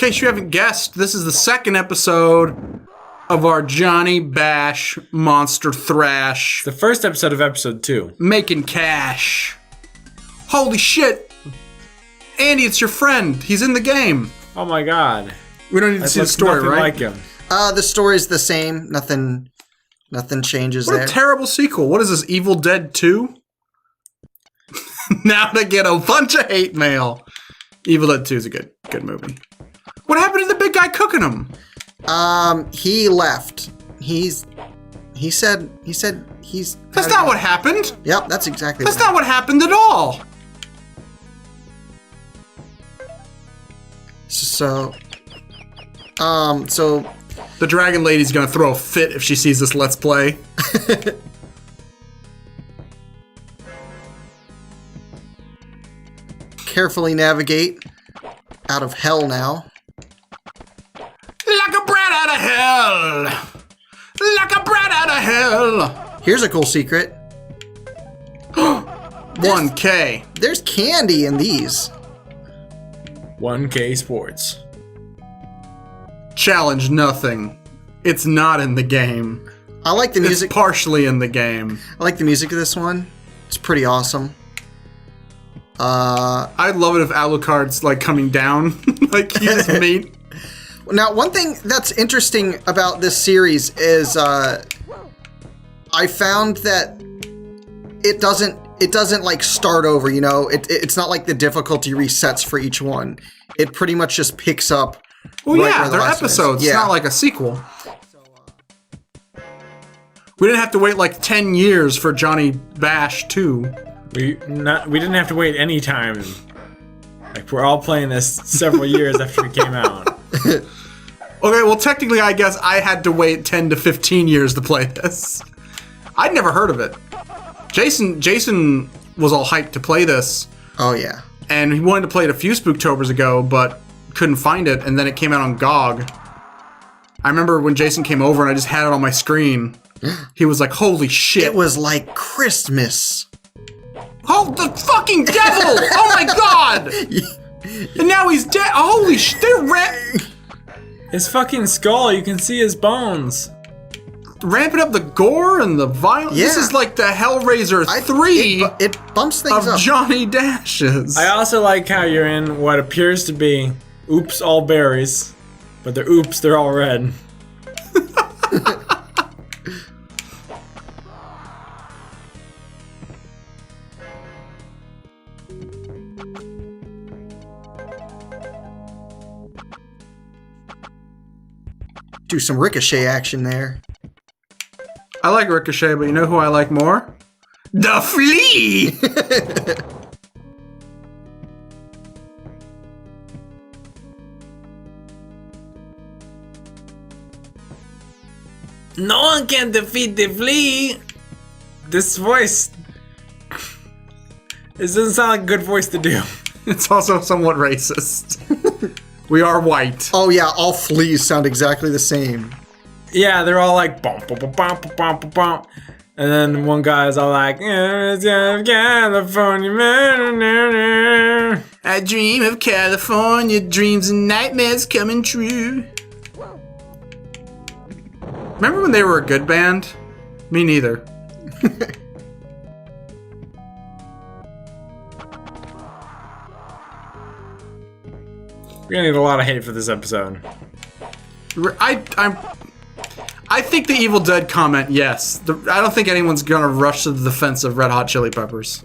case you haven't guessed, this is the second episode of our Johnny Bash Monster Thrash. The first episode of episode 2. Making cash. Holy shit. Andy, it's your friend. He's in the game. Oh my god. We don't need to see the story, right? Like him. The story's the same. Nothing changes there. What a terrible sequel. What is this, Evil Dead 2? Now to get a bunch of hate mail. Evil Dead 2 is a good movie. What happened to the big guy cooking them? He left. He said he's... That's not what happened. Yep, that's exactly That's not what happened at all. So... The Dragon Lady's gonna throw a fit if she sees this Let's Play. Carefully navigate out of hell now. Like a brat out of hell. Like a brat out of hell. Here's a cool secret. 1K. There's candy in these. 1K Sports. Challenge nothing. It's not in the game. I like the music. It's partially in the game. I like the music of this one. It's pretty awesome. I'd love it if Alucard's like coming down. Like he's meat. Now, one thing that's interesting about this series is I found that it doesn't like start over, you know? It's not like the difficulty resets for each one. It pretty much just picks up. Well, right yeah, where the they're last one is. episodes. Yeah. It's not like a sequel. We didn't have to wait like 10 years for Johnny Bash 2. We didn't have to wait any time. Like we're all playing this several years after it came out. Okay, well technically I guess I had to wait 10 to 15 years to play this. I'd never heard of it. Jason was all hyped to play this. Oh, yeah. And he wanted to play it a few Spooktobers ago, but couldn't find it, and then it came out on GOG. I remember when Jason came over and I just had it on my screen. He was like, holy shit. It was like Christmas. Oh, the fucking devil! Oh my god! And now he's dead. Holy shit! His fucking skull, you can see his bones. Ramping up the gore and the violence. Yeah. This is like the Hellraiser 3 It bumps things of up. Johnny Dashes. I also like how you're in what appears to be oops all berries, but they're all red. Do some ricochet action there. I like Ricochet, but you know who I like more? The Flea! No one can defeat the flea. This voice. This doesn't sound like a good voice to do. It's also somewhat racist. We are white. Oh, yeah, all fleas sound exactly the same. Yeah, they're all like bump, bump, bump, bump, bump, bump. And then one guy's all like, California. I dream of California, dreams and nightmares coming true. Remember when they were a good band? Me neither. We're gonna get a lot of hate for this episode. I think the Evil Dead comment, yes. I don't think anyone's gonna rush to the defense of Red Hot Chili Peppers.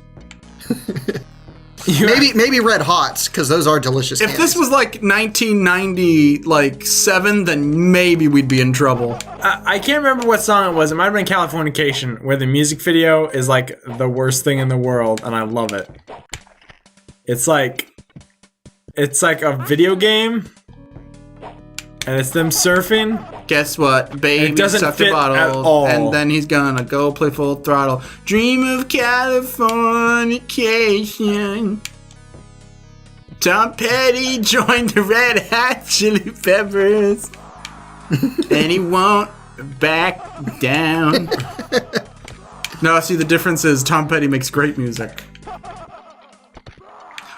Maybe Red Hots, because those are delicious. If this was like 1997, then maybe we'd be in trouble. I can't remember what song it was. It might have been Californication, where the music video is like the worst thing in the world, and I love it. It's like a video game, and it's them surfing. Guess what? Baby doesn't sucked a fit at bottle, all. and then he's gonna go play full throttle. Dream of Californication. Tom Petty joined the Red Hot Chili Peppers, and he won't back down. No, see, the difference is Tom Petty makes great music.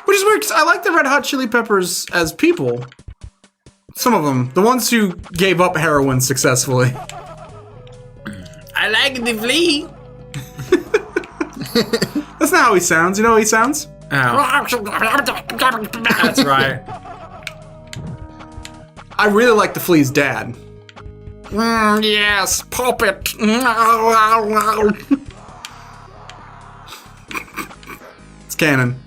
Which is weird, because I like the Red Hot Chili Peppers as people. Some of them. The ones who gave up heroin successfully. I like the flea. That's not how he sounds. You know how he sounds? Ow. That's right. I really like the flea's dad. Yes, puppet. It's canon.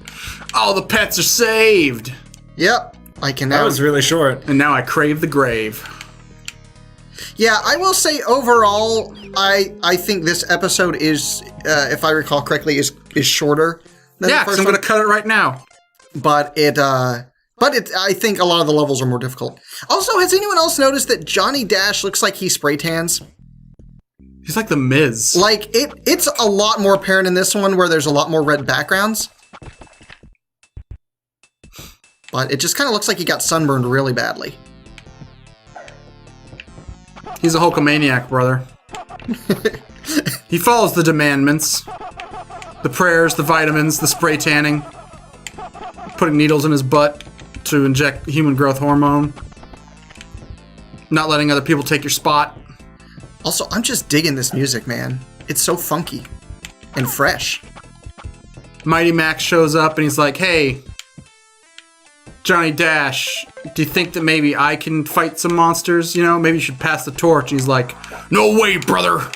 All the pets are saved. Yep. I can That now. was really short. And now I crave the grave. Yeah, I will say overall, I think this episode is, if I recall correctly, is shorter than Yeah, the because first I'm one. going to cut it right now. But I think a lot of the levels are more difficult. Also, has anyone else noticed that Johnny Dash looks like he spray tans? He's like the Miz. Like, it's a lot more apparent in this one where there's a lot more red backgrounds. But it just kind of looks like he got sunburned really badly. He's a Hulkamaniac, brother. He follows the demandments. The prayers, the vitamins, the spray tanning. Putting needles in his butt to inject human growth hormone. Not letting other people take your spot. Also, I'm just digging this music, man. It's so funky and fresh. Mighty Max shows up and he's like, hey, Johnny Dash, do you think that maybe I can fight some monsters? You know, maybe you should pass the torch. And he's like, no way, brother.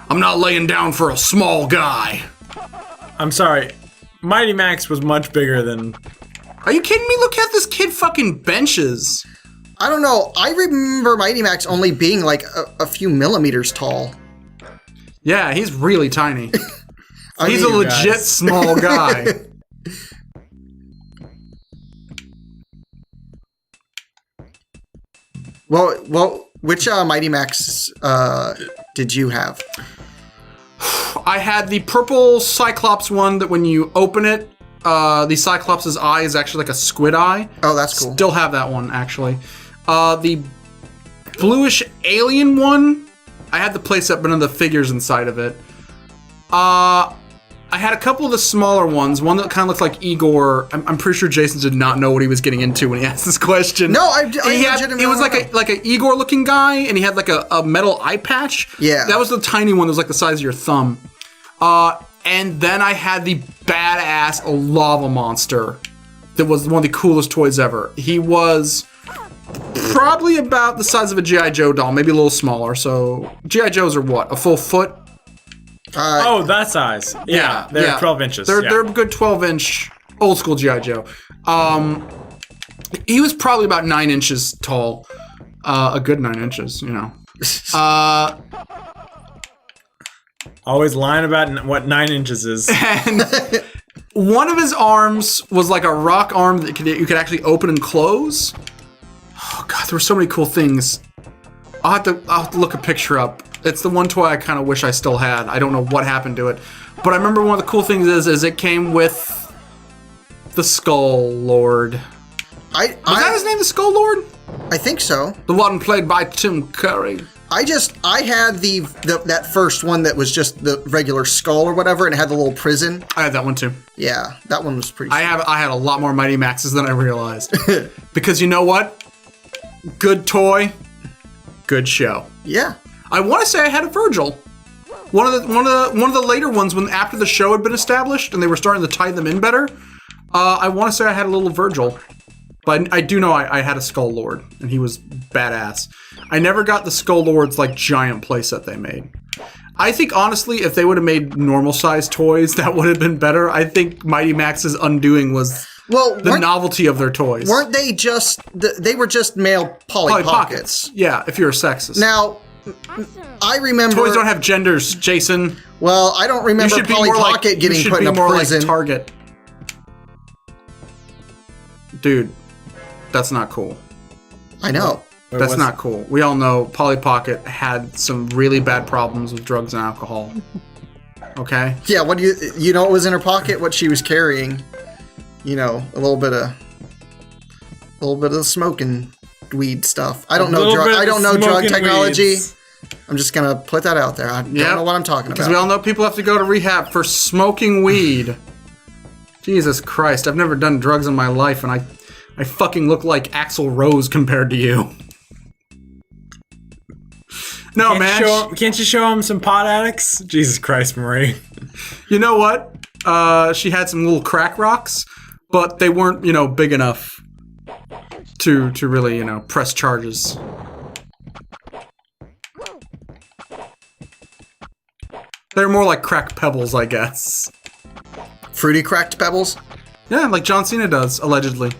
I'm not laying down for a small guy. I'm sorry. Mighty Max was much bigger than... Are you kidding me? Look at this kid fucking benches. I don't know. I remember Mighty Max only being like a few millimeters tall. Yeah, he's really tiny. I He's mean, a legit guys. small guy. Well, which Mighty Max did you have? I had the purple Cyclops one that when you open it, the Cyclops' eye is actually like a squid eye. Oh, that's cool. Still have that one, actually. The bluish alien one, I had the playset, but none of the figures inside of it. I had a couple of the smaller ones. One that kind of looked like Igor. I'm pretty sure Jason did not know what he was getting into when he asked this question. No, I It was like a Igor looking guy, and he had like a metal eye patch. Yeah. That was the tiny one that was like the size of your thumb. And then I had the badass lava monster that was one of the coolest toys ever. He was probably about the size of a G.I. Joe doll, maybe a little smaller. So G.I. Joes are what, a full foot? Oh, that size. Yeah, they're 12 inches. They're a good 12-inch old school G.I. Joe. He was probably about 9 inches tall. A good 9 inches, you know. Always lying about what 9 inches is. And one of his arms was like a rock arm that you could actually open and close. Oh god, there were so many cool things. I'll have to look a picture up. It's the one toy I kind of wish I still had. I don't know what happened to it. But I remember one of the cool things is it came with the Skull Lord. Was that his name, the Skull Lord? I think so. The one played by Tim Curry. I had that first one that was just the regular skull or whatever, and it had the little prison. I had that one too. Yeah, that one was pretty. I had a lot more Mighty Maxes than I realized. Because you know what? Good toy, good show. Yeah. I want to say I had a Virgil. One of the later ones when after the show had been established and they were starting to tie them in better. I want to say I had a little Virgil. But I do know I had a Skull Lord, and he was badass. I never got the Skull Lord's like giant playset they made. I think honestly, if they would have made normal sized toys, that would have been better. I think Mighty Max's undoing was the novelty of their toys. Weren't they just? They were just male Polly Pockets. Yeah, if you're a sexist. Now, I remember toys don't have genders, Jason. Well, I don't remember Polly Pocket getting put in a prison. Like Target. Dude, that's not cool. I know. That's not cool. We all know Polly Pocket had some really bad problems with drugs and alcohol. Okay? Yeah, what do you know what was in her pocket? What she was carrying. You know, a little bit of smoking weed stuff. I don't know drug technology. Weeds. I'm just gonna put that out there. I don't know what I'm talking about. Because we all know people have to go to rehab for smoking weed. Jesus Christ, I've never done drugs in my life, and I fucking look like Axl Rose compared to you. No, man. Can't you show him some pot addicts? Jesus Christ, Marie. You know what? She had some little crack rocks, but they weren't, big enough to really, press charges. They're more like crack pebbles, I guess. Fruity cracked pebbles? Yeah, like John Cena does, allegedly.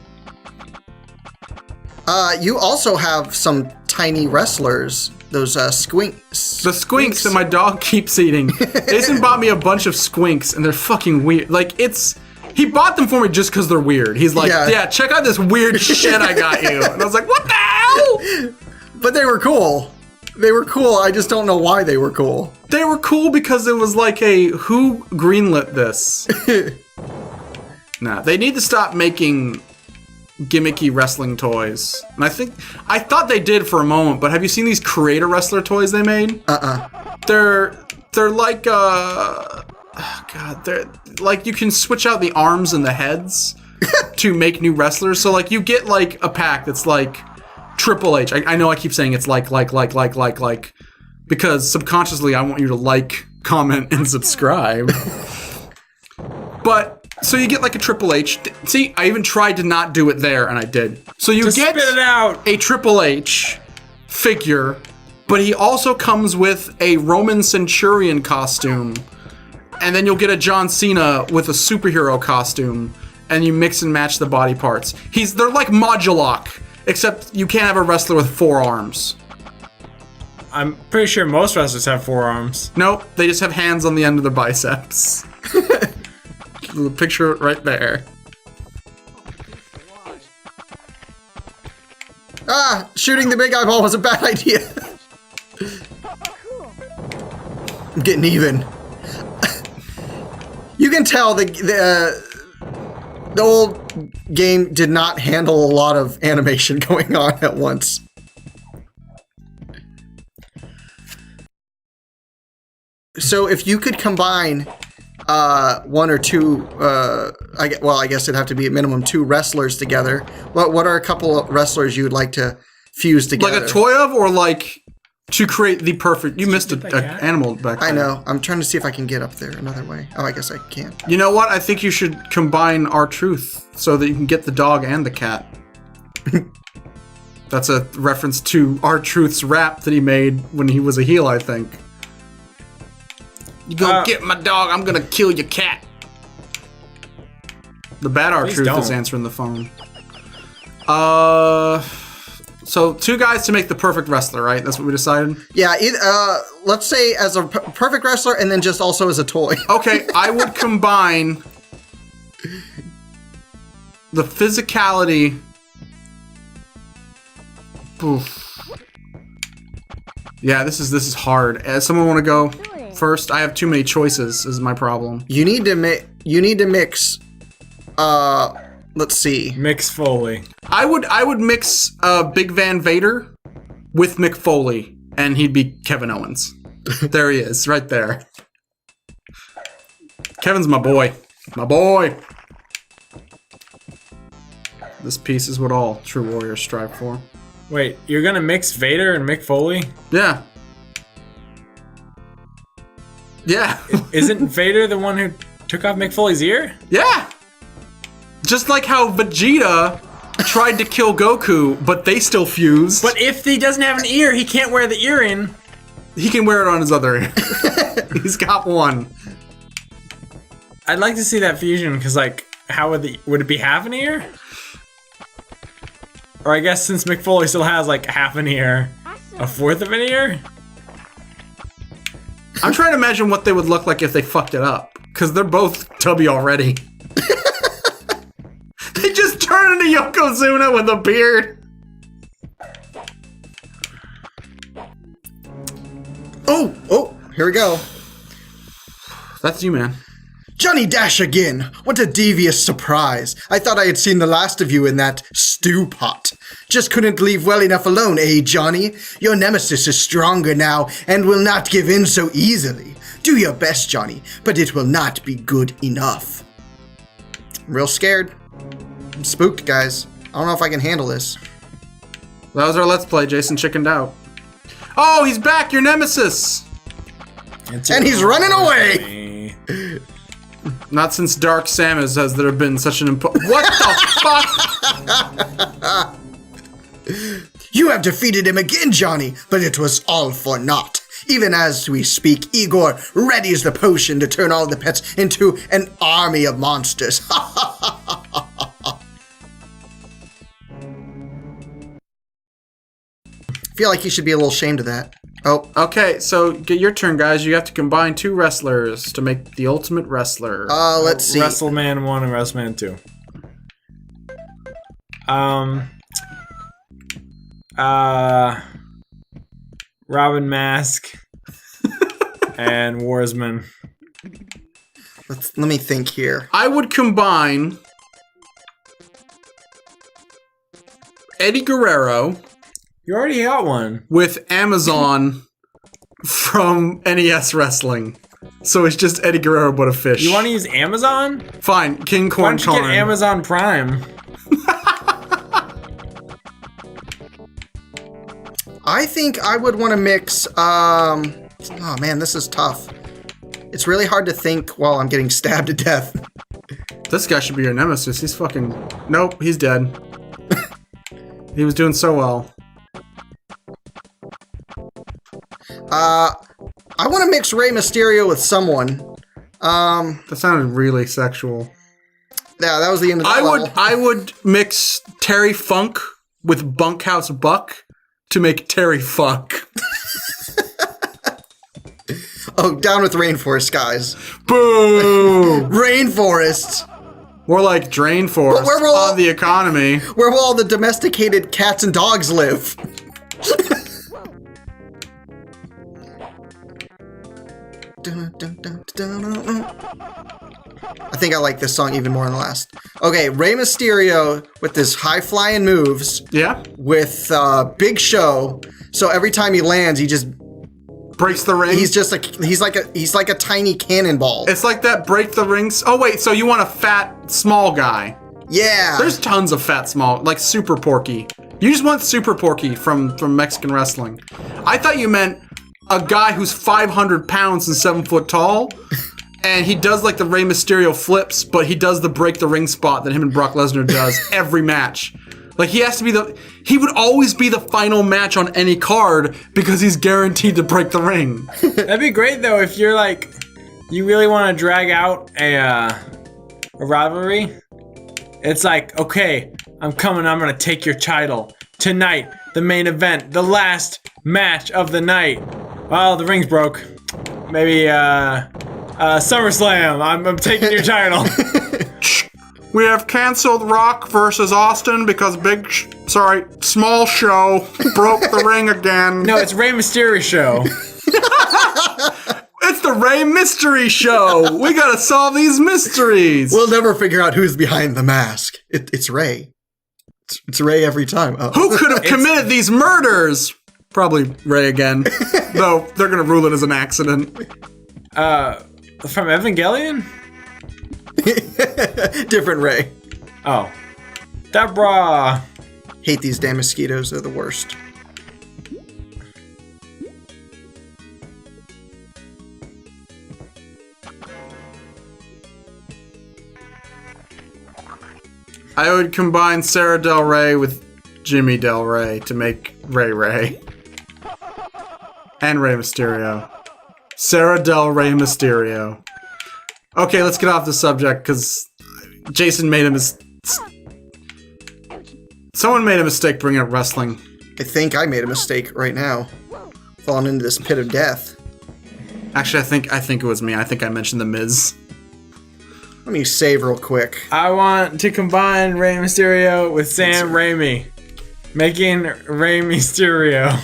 You also have some tiny wrestlers. Those squinks. The squinks that my dog keeps eating. Jason bought me a bunch of squinks, and they're fucking weird. Like, he bought them for me just because they're weird. He's like, yeah, check out this weird shit I got you. And I was like, what the hell? But they were cool. They were cool. I just don't know why they were cool. They were cool because it was like who greenlit this? Nah, they need to stop making gimmicky wrestling toys. And I thought they did for a moment, but have you seen these creator wrestler toys they made? They're like they're like you can switch out the arms and the heads to make new wrestlers. So like you get like a pack that's like Triple H. I know I keep saying it's like because subconsciously I want you to like, comment, and subscribe. But so you get like a Triple H. See, I even tried to not do it there, and I did. So you get spit it out. A Triple H figure, but he also comes with a Roman Centurion costume, and then you'll get a John Cena with a superhero costume, and you mix and match the body parts. They're like Moduloc, except you can't have a wrestler with 4 arms. I'm pretty sure most wrestlers have 4 arms. Nope, they just have hands on the end of their biceps. The picture right there. Shooting the big eyeball was a bad idea. I'm getting even. You can tell the old game did not handle a lot of animation going on at once. So if you could combine one or two, I guess it'd have to be at minimum 2 wrestlers together. What are a couple of wrestlers you'd like to fuse together? Like a toy of, or like to create the perfect? You missed an animal back there. I know. I'm trying to see if I can get up there another way. Oh, I guess I can't. You know what? I think you should combine R-Truth so that you can get the dog and the cat. That's a reference to R-Truth's rap that he made when he was a heel, I think. You go get my dog, I'm gonna kill your cat. The bad R-Truth is answering the phone. So 2 guys to make the perfect wrestler, right? That's what we decided? Yeah, let's say as a perfect wrestler and then just also as a toy. Okay, I would combine the physicality. Oof. Yeah, this is hard. Someone want to go first? I have too many choices. Is my problem. You need to mix. Let's see. Mix Foley. I would mix Big Van Vader with Mick Foley, and he'd be Kevin Owens. There he is, right there. Kevin's my boy. My boy. This piece is what all true warriors strive for. Wait, you're gonna mix Vader and Mick Foley? Yeah. Yeah. Isn't Vader the one who took off Mick Foley's ear? Yeah. Just like how Vegeta tried to kill Goku, but they still fused. But if he doesn't have an ear, he can't wear the earring. He can wear it on his other ear. He's got one. I'd like to see that fusion, because like, how would it be half an ear? Or I guess since Mick Foley still has like half an ear, a fourth of an ear? I'm trying to imagine what they would look like if they fucked it up. Because they're both tubby already. They just turn into Yokozuna with a beard. Oh, here we go. That's you, man. Johnny Dash again! What a devious surprise. I thought I had seen the last of you in that stew pot. Just couldn't leave well enough alone, eh, Johnny? Your nemesis is stronger now and will not give in so easily. Do your best, Johnny, but it will not be good enough. I'm real scared. I'm spooked, guys. I don't know if I can handle this. That was our Let's Play. Jason chickened out. Oh, he's back, your nemesis! And he's running away! Not since Dark Samus has there been such an What the fuck? You have defeated him again, Johnny, but it was all for naught. Even as we speak, Igor readies the potion to turn all the pets into an army of monsters. Feel like you should be a little ashamed of that. Oh, Okay, so get your turn, guys. You have to combine 2 wrestlers to make the ultimate wrestler. let's see. WrestleMan 1 and WrestleMan 2. Robin Mask and Warsman. Let me think here. I would combine Eddie Guerrero You already got one. with Amazon from NES Wrestling. So it's just Eddie Guerrero but a fish. You want to use Amazon? Fine, King Why Corn don't you get Corn. Amazon Prime? I think I would want to mix, oh man, this is tough. It's really hard to think while I'm getting stabbed to death. This guy should be your nemesis. He's fucking... Nope, he's dead. He was doing so well. I want to mix Rey Mysterio with someone. That sounded really sexual. Yeah, that was the end of that level. I would mix Terry Funk with Bunkhouse Buck to make Terry Fuck. Oh, down with Rainforest, guys. Boo! Rainforest! More like Drain Force But where will- on the economy. Where will all the domesticated cats and dogs live? I think I like this song even more than the last. Okay, Rey Mysterio with his high-flying moves Yeah? with Big Show. So every time he lands, he just Breaks the ring. he's like a tiny cannonball. It's like that break the rings. Oh wait, so you want a fat small guy? Yeah. There's tons of fat small, like Super Porky. You just want Super Porky from Mexican wrestling. I thought you meant a guy who's 500 pounds and 7 foot tall, and he does like the Rey Mysterio flips, but he does the break the ring spot that him and Brock Lesnar does every match. Like he would always be the final match on any card because he's guaranteed to break the ring. That'd be great though if you're like, you really want to drag out a rivalry. It's like, okay, I'm coming. I'm gonna take your title tonight. The main event, the last match of the night. Well, the ring's broke. Maybe SummerSlam. I'm taking your title. We have canceled Rock versus Austin because Small Show broke the ring again. No, it's Rey Mysterio show. It's the Rey Mystery Show. We gotta solve these mysteries. We'll never figure out who's behind the mask. It's Rey. It's Rey every time. Oh. Who could have committed these murders? Probably Rey again. Though they're gonna rule it as an accident. From Evangelion? Different Rey. Oh. Deborah. Hate these damn mosquitoes. They're the worst. I would combine Sarah Del Rey with Jimmy Del Rey to make Ray Ray. And Rey Mysterio. Sarah Del Rey Mysterio. Okay, let's get off the subject because Jason made a Someone made a mistake bringing up wrestling. I think I made a mistake right now. Falling into this pit of death. Actually, I think it was me. I think I mentioned The Miz. Let me save real quick. I want to combine Rey Mysterio with Sam Raimi, making Rey Mysterio.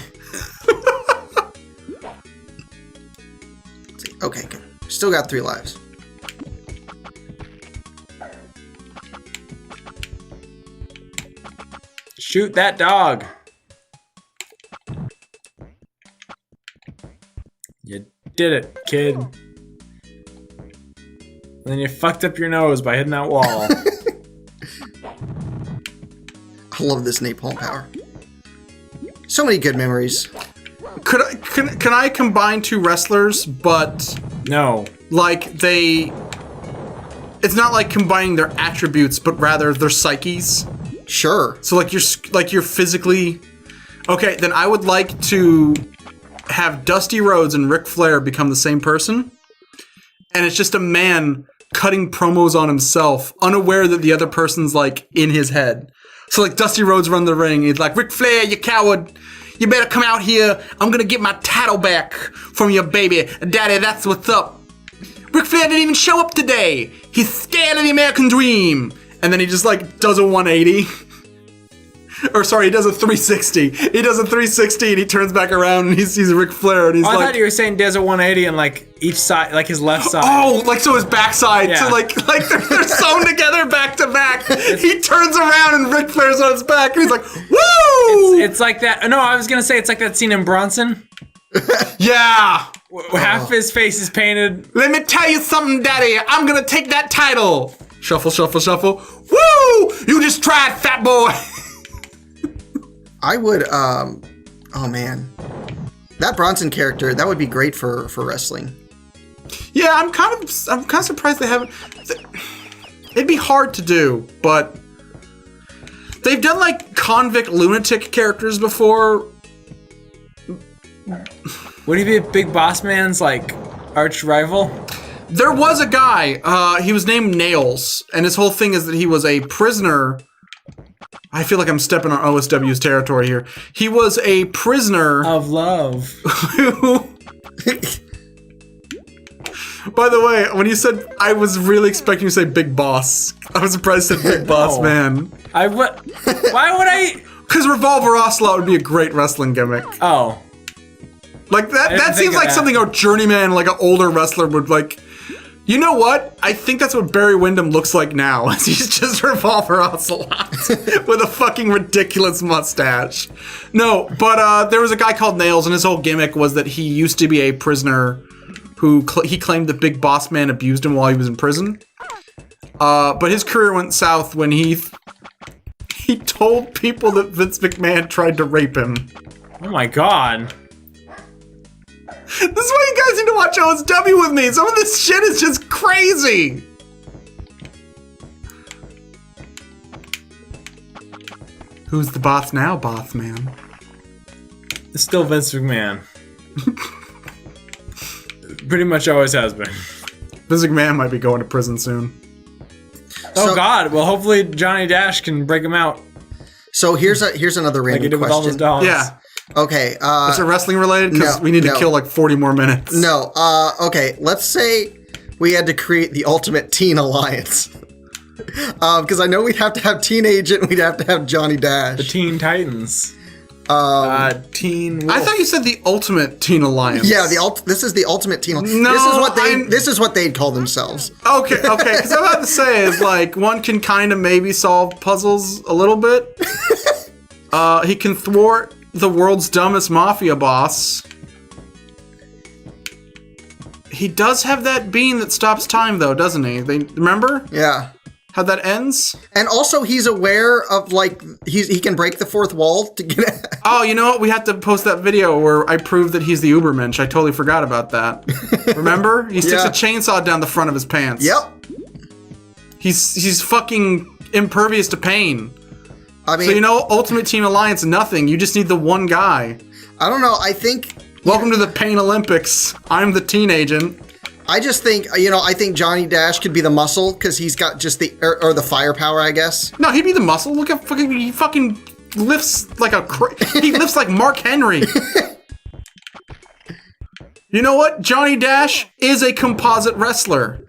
Okay, good. Still got 3 lives. Shoot that dog. You did it, kid. And then you fucked up your nose by hitting that wall. I love this napalm power. So many good memories. can I combine two wrestlers, but No. like it's not like combining their attributes, but rather their psyches. Sure. So like you're physically okay. Then I would like to have Dusty Rhodes and Ric Flair become the same person, and it's just a man cutting promos on himself, unaware that the other person's like in his head. So like Dusty Rhodes run the ring, he's like, Ric Flair, you coward. You better come out here. I'm gonna get my title back from your baby. Daddy, that's what's up. Ric Flair didn't even show up today. He's scared of the American dream. And then he just like does a 180. Or sorry, he does a 360. He does a 360 and he turns back around and he sees Ric Flair and he's I like, thought you were saying does a 180 and like each side, like his left side. oh, like so his backside. Yeah. So like they're sewn together back to back. He turns around and Ric Flair's on his back and he's like, woo! It's like that. No, I was gonna say it's like that scene in Bronson. Yeah. Half his face is painted. Let me tell you something, Daddy. I'm gonna take that title. Shuffle, shuffle, shuffle. Woo! You just tried, fat boy. I would, oh man. That Bronson character, that would be great for wrestling. Yeah, I'm kind of surprised they haven't. It'd be hard to do, but they've done like convict lunatic characters before. Would he be a Big Boss Man's like arch rival? There was a guy. He was named Nails, and his whole thing is that he was a prisoner. I feel like I'm stepping on OSW's territory here. He was a prisoner Of love. who. By the way, when you said, I was really expecting you to say Big Boss. I was surprised you said Big Boss No. Man. I would. Why would I? Because Revolver Ocelot would be a great wrestling gimmick. Oh, Like that. didn't That think seems of like that. something a journeyman, like an older wrestler, would like. You know what? I think that's what Barry Windham looks like now. He's just Revolver Ocelot with a fucking ridiculous mustache. No, but there was a guy called Nails, and his whole gimmick was that he used to be a prisoner who he claimed that Big Boss Man abused him while he was in prison. But his career went south when he told people that Vince McMahon tried to rape him. oh my God. This is why you guys need to watch OSW with me. Some of this shit is just crazy. Who's the boss now, boss man? It's still Vince McMahon. Pretty much always has been. Vince McMahon might be going to prison soon. Oh So- God. Well, hopefully Johnny Dash can break him out So here's another like he random did with all those question. dollars. Yeah. Okay, Is it wrestling related? Because no, we need to no. kill like 40 more minutes. no, okay, let's say we had to create the ultimate teen alliance. Because I know we'd have to have Teen Agent, we'd have to have Johnny Dash. The Teen Titans. Teen Wolf. I thought you said the Ultimate Teen Alliance. Yeah, this is the ultimate teen. No, This is what they'd call themselves. Okay, because I'm about to say is like one can kind of maybe solve puzzles a little bit. He can thwart the world's dumbest mafia boss. He does have that bean that stops time, though, doesn't he? Remember Yeah. how that ends? And also, he's aware of like he can break the fourth wall to get. Oh, you know what? We have to post that video where I prove that he's the Ubermensch. I totally forgot about that. Remember? He sticks Yeah. a chainsaw down the front of his pants. Yep. He's fucking impervious to pain. I mean, So you know, Ultimate Team Alliance, nothing. You just need the one guy. I don't know. I think. Welcome to the Pain Olympics. I'm the teen agent. I just think I think Johnny Dash could be the muscle because he's got just the or the firepower, I guess. No, he'd be the muscle. Look at he fucking lifts like he lifts like Mark Henry. You know what? Johnny Dash is a composite wrestler.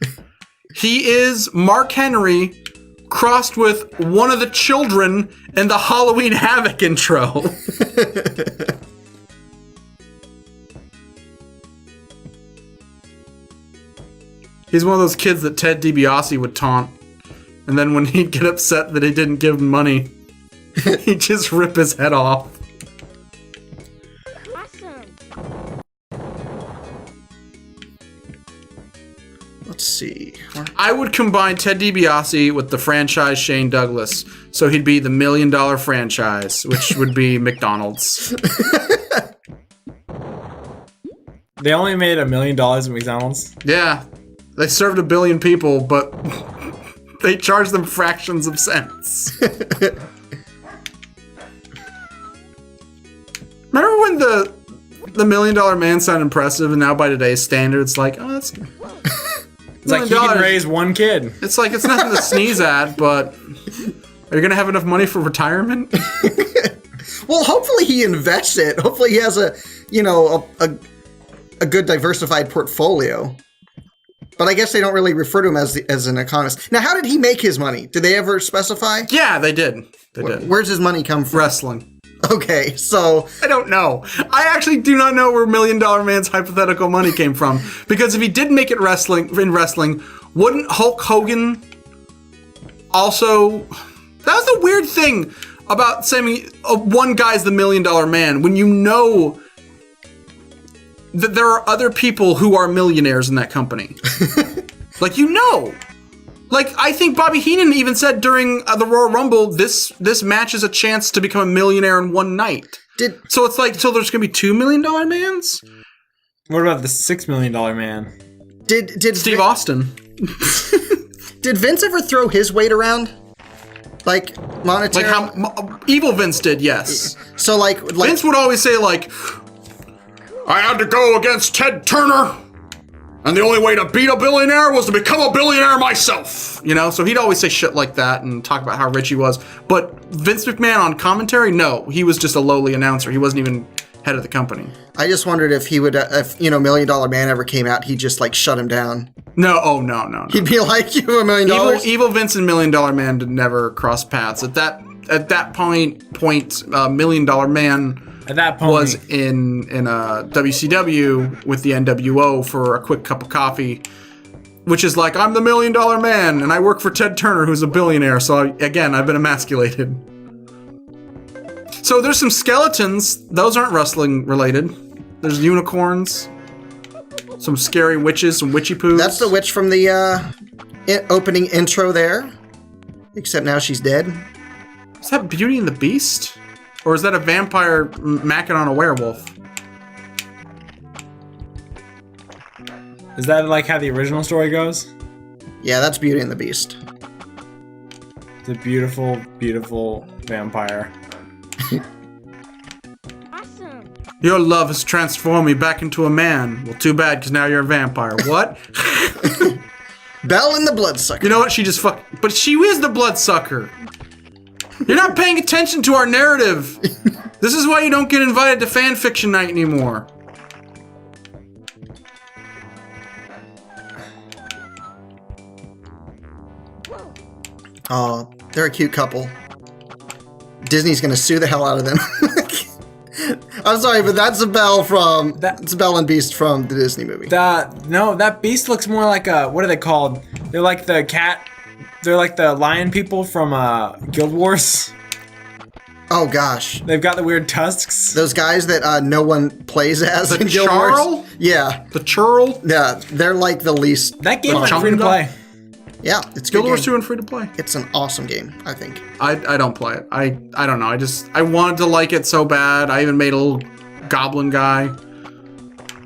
He is Mark Henry crossed with one of the children in the Halloween Havoc intro. He's one of those kids that Ted DiBiase would taunt. And then when he'd get upset that he didn't give him money, he'd just rip his head off. Let's see. I would combine Ted DiBiase with the franchise Shane Douglas. So he'd be the $1 million franchise, which would be McDonald's. They only made $1 million at McDonald's. Yeah, they served 1 billion people, but they charged them fractions of cents. Remember when the $1 million man sounded impressive, and now by today's standards, like, oh, that's It's like he can raise one kid. It's like it's nothing to sneeze at, but are you gonna have enough money for retirement? Well, hopefully he invests it. Hopefully he has a good diversified portfolio. But I guess they don't really refer to him as an economist. Now, how did he make his money? Did they ever specify? Yeah, they did. They did. Where's his money come from? Wrestling. Okay, so I don't know. I actually do not know where $1 Million Man's hypothetical money came from. Because if he did make it in wrestling, wouldn't Hulk Hogan also... That was the weird thing about saying one guy's the $1 Million Man, when you know that there are other people who are millionaires in that company. Like, you know. Like, I think Bobby Heenan even said during the Royal Rumble, this match is a chance to become a millionaire in one night. So it's like, so there's going to be $2 Million Mans? What about the $6 Million Man? Did Steve Austin. Did Vince ever throw his weight around? Like, monetary? Like how Evil Vince did, yes. So like Vince would always say, like, I had to go against Ted Turner, and the only way to beat a billionaire was to become a billionaire myself. You know, so he'd always say shit like that and talk about how rich he was. But Vince McMahon on commentary, no, he was just a lowly announcer. He wasn't even head of the company. I just wondered if he would, if $1 Million Man ever came out, he'd just like shut him down. No, oh no. He'd be like, you have $1 million. Evil Vince and $1 Million Man did never cross paths. At that point, $1 Million Man at that point was in WCW with the NWO for a quick cup of coffee, which is like, I'm the $1 Million Man and I work for Ted Turner, who's a billionaire. So I've been emasculated. So there's some skeletons. Those aren't wrestling related. There's unicorns, some scary witches, some witchy poos. That's the witch from the opening intro there. Except now she's dead. Is that Beauty and the Beast? Or is that a vampire macking on a werewolf? Is that like how the original story goes? Yeah, that's Beauty and the Beast. It's a beautiful, beautiful vampire. Awesome. Your love has transformed me back into a man. Well, too bad, because now you're a vampire. What? Belle and the Bloodsucker. You know what? She just But she is the bloodsucker. You're not paying attention to our narrative. This is why you don't get invited to fan fiction night anymore. Oh, they're a cute couple. Disney's gonna sue the hell out of them. I'm sorry, but that's a Belle from it's Belle and Beast from the Disney movie. That beast looks more like a, what are they called? They're like the cat. They're like the lion people from Guild Wars. Oh gosh, They've got the weird tusks. those guys that no one plays as The in Guild Charl? Wars. Yeah, The churl? yeah, they're like the least. That game went Chunga? free to play. Yeah, it's a Guild good Wars game. 2 and free to play. It's an awesome game, I think. I don't play it. I don't know. I wanted to like it so bad. I even made a little goblin guy.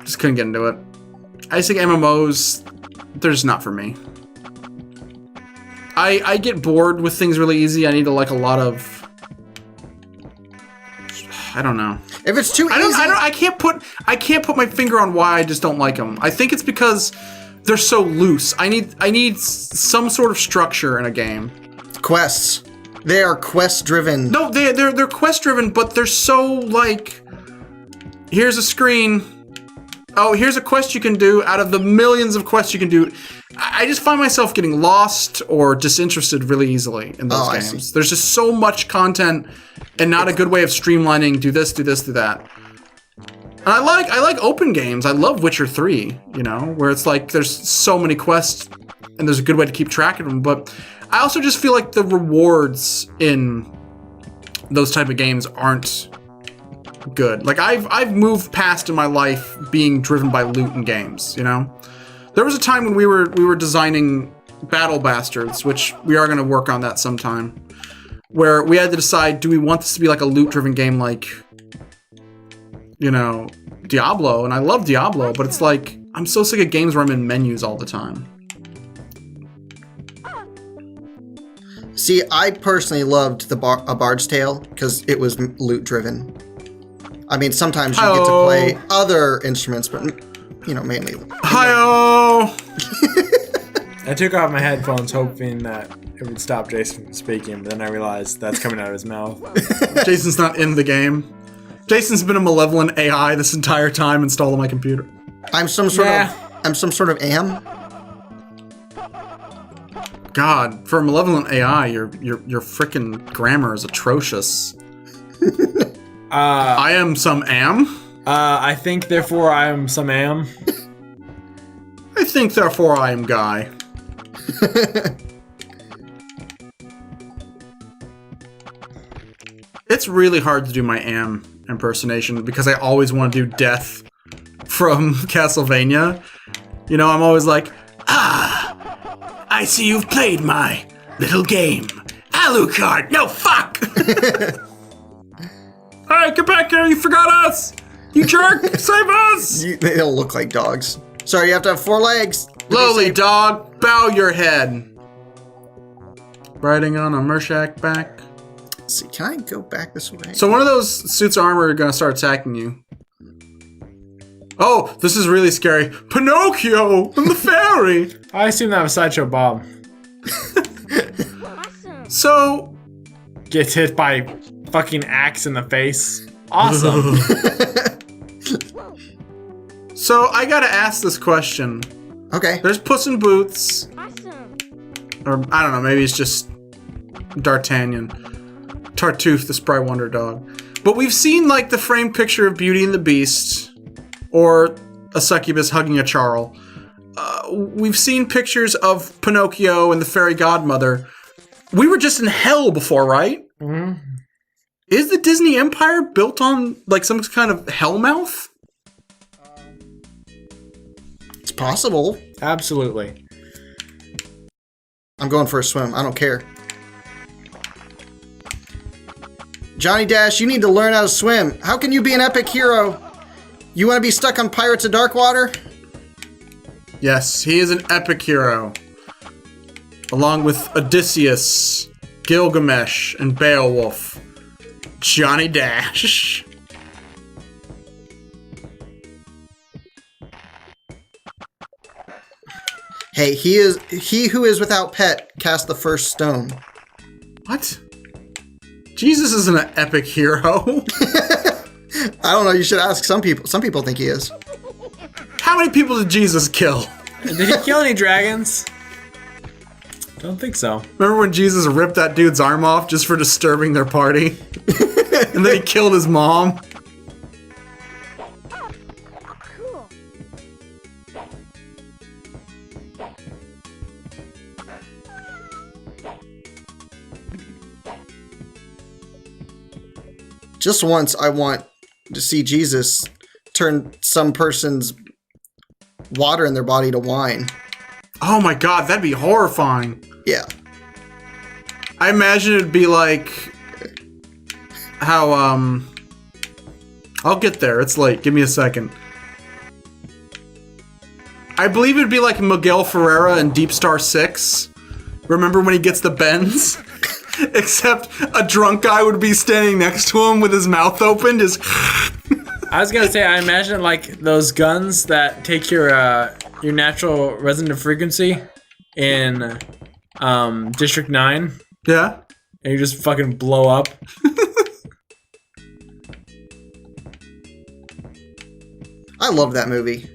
Just couldn't get into it. I just think MMOs, they're just not for me. I get bored with things really easy. I need to like a lot of... I don't know. If it's too easy, I can't put my finger on why I just don't like them. I think it's because they're so loose. I need some sort of structure in a game. quests. They are quest driven. No, they're quest driven, but they're so like, here's a screen. Oh, here's a quest you can do out of the millions of quests you can do. I just find myself getting lost or disinterested really easily in those I games. see. There's just so much content and not a good way of streamlining. Do this, do this, do that. And I like open games. I love Witcher 3, you know, where it's like there's so many quests and there's a good way to keep track of them. But I also just feel like the rewards in those type of games aren't good. Like I've moved past in my life being driven by loot in games, you know? There was a time when we were designing Battle Bastards, which we are going to work on that sometime, where we had to decide, do we want this to be like a loot driven game like, you know, Diablo, and I love Diablo, but it's like, I'm so sick of games where I'm in menus all the time. See, I personally loved A Bard's Tale because it was loot driven. I mean, sometimes you get to play other instruments, but mainly. Hi-oh! I took off my headphones hoping that it would stop Jason from speaking, but then I realized that's coming out of his mouth. Jason's not in the game. Jason's been a malevolent AI this entire time installed on my computer. I'm some sort of am. God, for a malevolent AI, your frickin' grammar is atrocious. I am some am. I think, therefore, I am some am. I think, therefore, I am Guy. It's really hard to do my am impersonation because I always want to do Death from Castlevania. I'm always like, I see you've played my little game. Alucard! No, fuck! Alright, get back here, you forgot us! You jerk! Save us! They don't look like dogs. Sorry, you have to have 4 legs. Lowly dog, bow your head. Riding on a Mershak back. Let's see, can I go back this way? So one of those suits of armor are gonna start attacking you. Oh, this is really scary. Pinocchio and the fairy! I assume that was Sideshow Bob. So... Gets hit by fucking axe in the face. Awesome. So I gotta ask this question. Okay. There's Puss in Boots. Or, I don't know, maybe it's just D'Artagnan. Tartuffe, the Spry Wonder Dog. But we've seen, like, the framed picture of Beauty and the Beast. Or a succubus hugging a Charl. We've seen pictures of Pinocchio and the fairy godmother. We were just in hell before, right? Mm-hmm. Is the Disney Empire built on, like, some kind of hellmouth? It's possible. Absolutely. I'm going for a swim. I don't care. Johnny Dash, you need to learn how to swim. How can you be an epic hero? You want to be stuck on Pirates of Darkwater? Yes, he is an epic hero. Along with Odysseus, Gilgamesh, and Beowulf. Johnny Dash. Hey, he who is without pet cast the first stone. What? Jesus isn't an epic hero. I don't know, you should ask some people. Some people think he is. How many people did Jesus kill? Did he kill any dragons? Don't think so. Remember when Jesus ripped that dude's arm off just for disturbing their party? And then he killed his mom? Just once, I want to see Jesus turn some person's water in their body to wine. Oh my god, that'd be horrifying. Yeah. I imagine it'd be like how, I'll get there. It's late. Give me a second. I believe it'd be like Miguel Ferreira in Deep Star 6. Remember when he gets the bends? Except a drunk guy would be standing next to him with his mouth open, just... I was gonna say, I imagine it like those guns that take your natural resonant frequency in District 9, Yeah? and you just fucking blow up. I love that movie.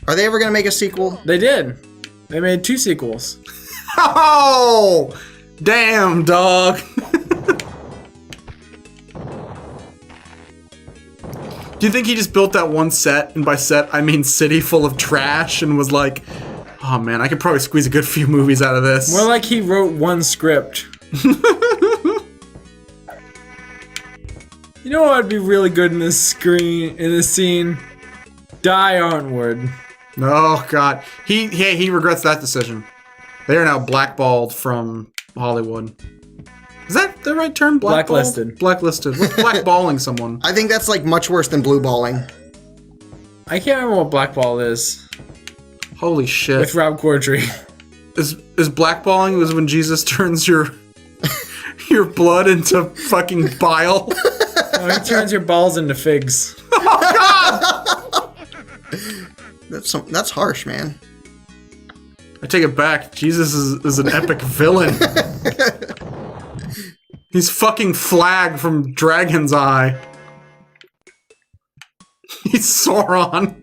Are they ever going to make a sequel? They did. They made 2 sequels. Oh! Damn, dog. Do you think he just built that one set, and by set, I mean city full of trash, and was like, oh man, I could probably squeeze a good few movies out of this. More like he wrote one script. You know what would be really good in this scene? Die Onward. Oh god. He regrets that decision. They are now blackballed from Hollywood. Is that the right term? Blackballed? Blacklisted. Blacklisted. What's blackballing someone? I think that's like much worse than blue balling. I can't remember what Black Ball is. Holy shit. With Rob Corddry. Is blackballing was when Jesus turns your blood into fucking bile? Oh, he turns your balls into figs. That's harsh, man. I take it back. Jesus is an epic villain. He's fucking Flag from Dragon's Eye. He's Sauron.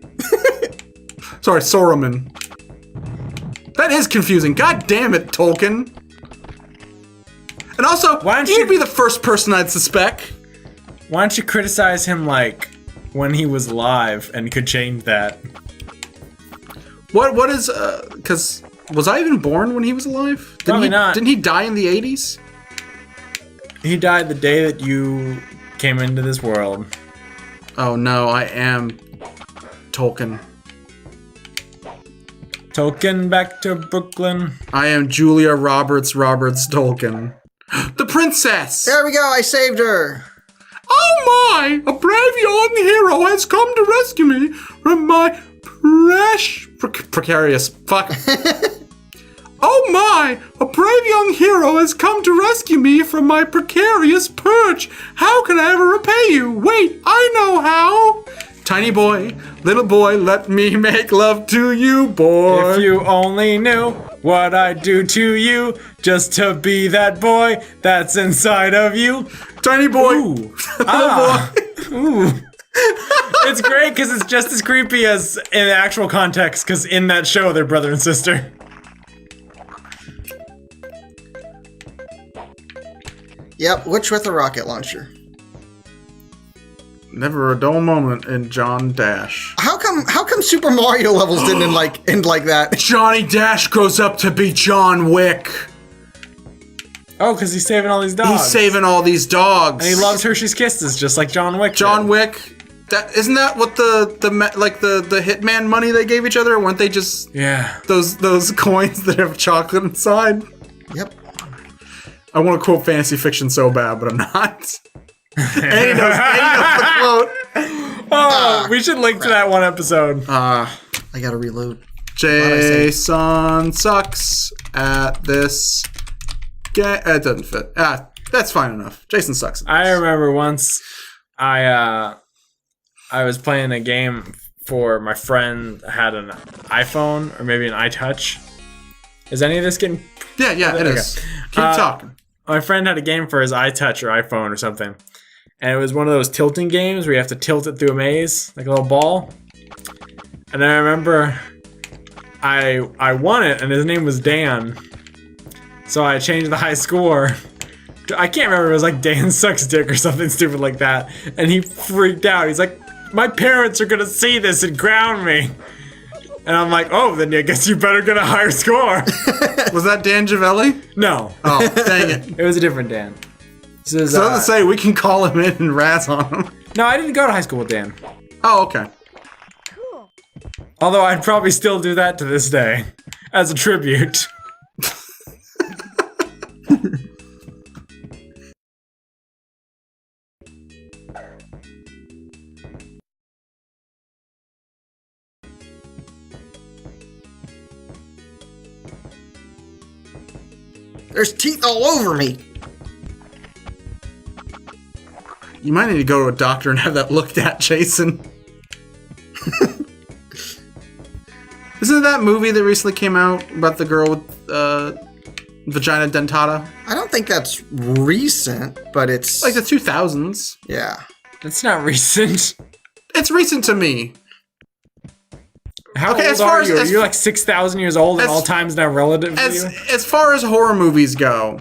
Sorry, Sauron. That is confusing. God damn it, Tolkien. And also, Why don't you'd you- be the first person I'd suspect. Why don't you criticize him like when he was alive and could change that? What is, because, was I even born when he was alive? Probably not. Didn't he die in the 80s? He died the day that you came into this world. Oh no, I am Tolkien. Tolkien back to Brooklyn. I am Julia Roberts Tolkien. The princess! There we go. I saved her. Oh my! A brave young hero has come to rescue me from my precarious. Fuck. Oh my! A brave young hero has come to rescue me from my precarious perch. How can I ever repay you? Wait, I know how! Tiny boy, little boy, let me make love to you, boy. If you only knew what I'd do to you just to be that boy that's inside of you. Tiny boy, Ooh. little Ah. boy. Ooh. It's great because it's just as creepy as in the actual context, because in that show they're brother and sister. Yep, which with a rocket launcher. Never a dull moment in John Dash. How come Super Mario levels didn't end like that? Johnny Dash grows up to be John Wick. Oh, because he's saving all these dogs. He's saving all these dogs. And he loves Hershey's Kisses, just like John Wick. John did. Wick. That isn't that what the hitman money they gave each other? Weren't they just Yeah. those coins that have chocolate inside? Yep. I want to quote fantasy fiction so bad, but I'm not. Eddie knows the quote. Oh, we should link to that one episode. I gotta reload. Jason sucks at this game. It doesn't fit. That's fine enough. Jason sucks at this. I remember once I was playing a game for my friend had an iPhone or maybe an iTouch. Is any of this getting... Yeah, it Okay. is. Keep talking. My friend had a game for his iTouch or iPhone or something. And it was one of those tilting games where you have to tilt it through a maze, like a little ball. And I remember I won it, and his name was Dan. So I changed the high score. I can't remember, it was like Dan sucks dick or something stupid like that. And he freaked out. He's like, my parents are gonna see this and ground me. And I'm like, oh, then I guess you better get a higher score. Was that Dan Javelli? No. Oh, dang it. It was a different Dan. This is, So to say, we can call him in and razz on him. no, I didn't go to high school with Dan. Oh, okay. Although I'd probably still do that to this day. As a tribute. There's teeth all over me. You might need to go to a doctor and have that looked at, Jason. Isn't it that movie that recently came out about the girl with vagina dentata? I don't think that's recent, but it's Like the 2000s. yeah. That's not recent. It's recent to me. How Okay, old as far are as- you? as- You're like 6,000 years old and as- all time's now relative to you? As far as horror movies go,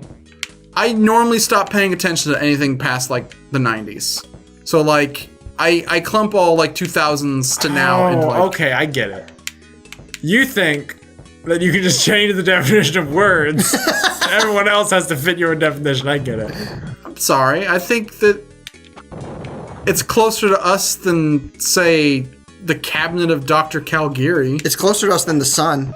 I normally stop paying attention to anything past like the 90s. So like I clump all like 2000s to now into like okay, I get it. You think that you can just change the definition of words. Everyone else has to fit your definition. I get it. I'm sorry. I think that it's closer to us than say the cabinet of Dr. Calgary. It's closer to us than the sun.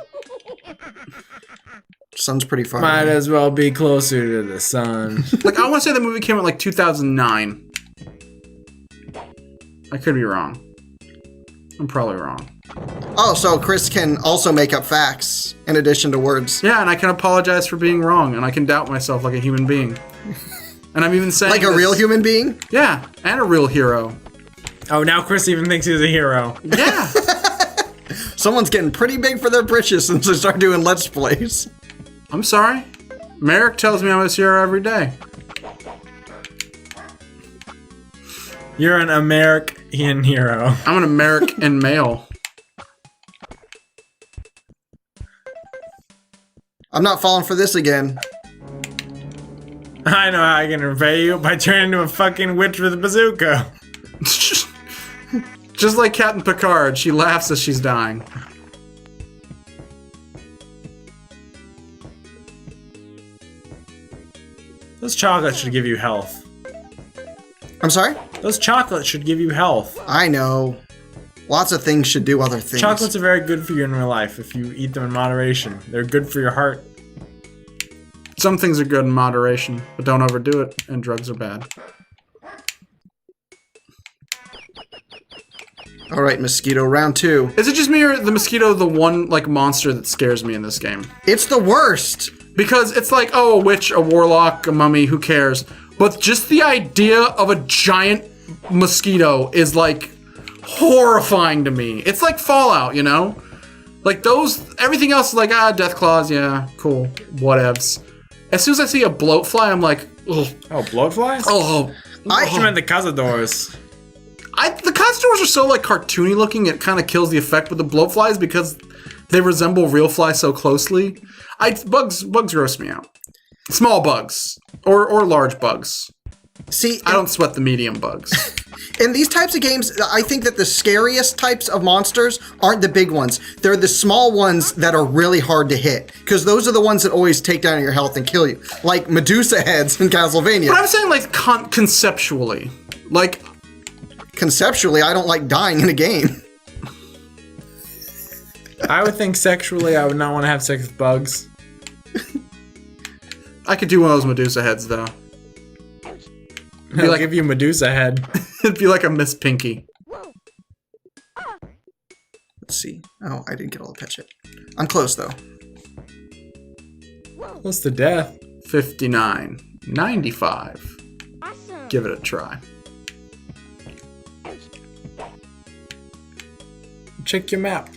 Sun's pretty far. Might away. as well be closer to the sun. Like I want to say the movie came out like 2009. I could be wrong. I'm probably wrong. Oh, so Chris can also make up facts in addition to words. Yeah, and I can apologize for being wrong, and I can doubt myself like a human being. And I'm even saying Like a this- real human being? Yeah, and a real hero. Oh, now Chris even thinks he's a hero. Yeah. Someone's getting pretty big for their britches since they start doing Let's Plays. I'm sorry. Merrick tells me I'm his hero every day. You're an American hero. I'm an American male. I'm not falling for this again. I know how I can repay you by turning into a fucking witch with a bazooka. Just like Captain Picard, she laughs as she's dying. Those chocolates should give you health. I'm sorry? Those chocolates should give you health. I know. Lots of things should do other things. Chocolates are very good for you in real life if you eat them in moderation. They're good for your heart. Some things are good in moderation, but don't overdo it, and drugs are bad. All right, Mosquito, round 2. Is it just me or the mosquito the one like monster that scares me in this game? It's the worst. Because it's like, oh, a witch, a warlock, a mummy, who cares? But just the idea of a giant mosquito is like horrifying to me. It's like Fallout, you know? Like those, everything else is like, death claws, yeah, cool, whatevs. As soon as I see a bloatfly, I'm like, ugh, Oh, bloatflies? oh. I meant the cazadores. The castors are so like cartoony looking, it kind of kills the effect with the bloatflies because they resemble real flies so closely. Bugs gross me out. Small bugs or large bugs. See, I don't sweat the medium bugs. in these types of games, I think that the scariest types of monsters aren't the big ones. They're the small ones that are really hard to hit. Because those are the ones that always take down your health and kill you. Like Medusa heads in Castlevania. But I'm saying like conceptually. Like, Conceptually, I don't like dying in a game. I would think sexually I would not want to have sex with bugs. I could do one of those Medusa heads though. I'll like- give you Medusa head. It'd be like a Miss Pinky. Let's see. Oh, I didn't get all the pet shit. I'm close, though. Close to death. 59. 95. Give it a try. Check your map.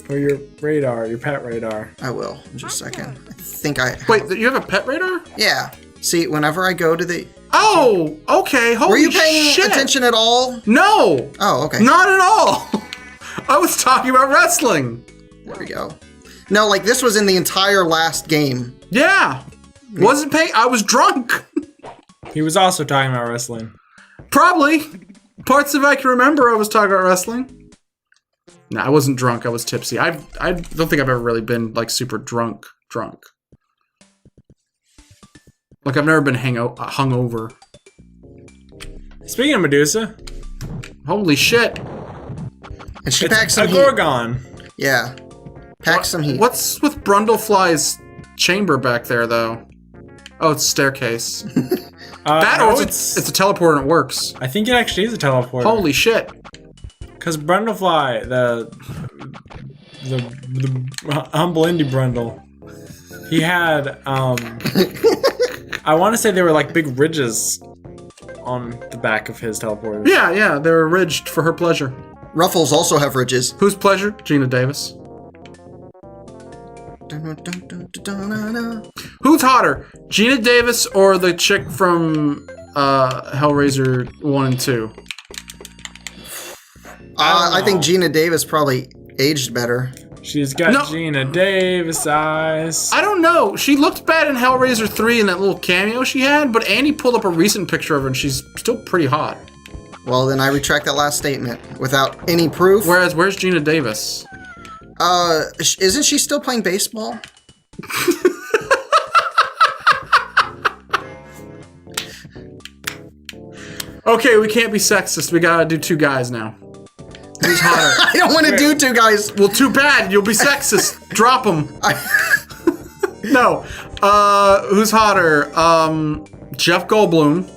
Or your radar, your pet radar. I will, in just a second. I think I... Wait, you have a pet radar? Yeah. See, whenever I go to the... Oh, okay. Holy Were you paying shit. attention at all? No. Oh, okay. Not at all. I was talking about wrestling. There we go. No, like, this was in the entire last game. Yeah. Wasn't paying. I was drunk. He was also talking about wrestling. Probably. Parts of it I can remember I was talking about wrestling. No, I wasn't drunk. I was tipsy. I don't think I've ever really been, like, super drunk. Like, I've never been hungover. Speaking of Medusa, Holy shit. And she it's packs a some heat. Gorgon. Yeah. Pack some heat. What's with Brundlefly's chamber back there, though? Oh, it's a staircase. That or it's a teleporter and it works. I think it actually is a teleporter. Holy shit. Because Brundlefly, the humble indie Brundle, he had I want to say they were like big ridges on the back of his teleporter. Yeah, they were ridged for her pleasure. Ruffles also have ridges. Whose pleasure? Gina Davis. Who's hotter, Gina Davis or the chick from Hellraiser 1 and 2? I think Gina Davis probably aged better. She's got No. Gina Davis eyes. I don't know. She looked bad in Hellraiser 3 in that little cameo she had, but Andy pulled up a recent picture of her and she's still pretty hot. Well, then I retract that last statement without any proof. Where's Gina Davis? Isn't she still playing baseball? Okay, we can't be sexist. We gotta do two guys now. Who's hotter? I don't want to do two guys. Well, too bad. You'll be sexist. Drop them. No. Who's hotter? Jeff Goldblum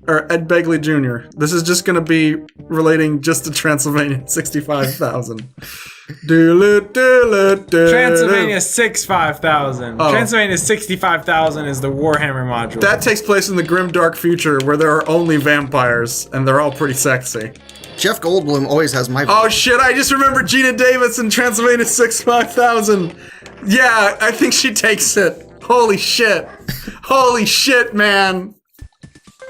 or Ed Begley Jr. This is just gonna be relating just to Transylvania 65,000. Transylvania 65,000. Oh. Transylvania 65,000 is the Warhammer module. That takes place in the grim dark future where there are only vampires and they're all pretty sexy. Jeff Goldblum always has my. Oh shit! I just remember Gina Davis in Transylvania 65,000. Yeah, I think she takes it. Holy shit! Holy shit, man!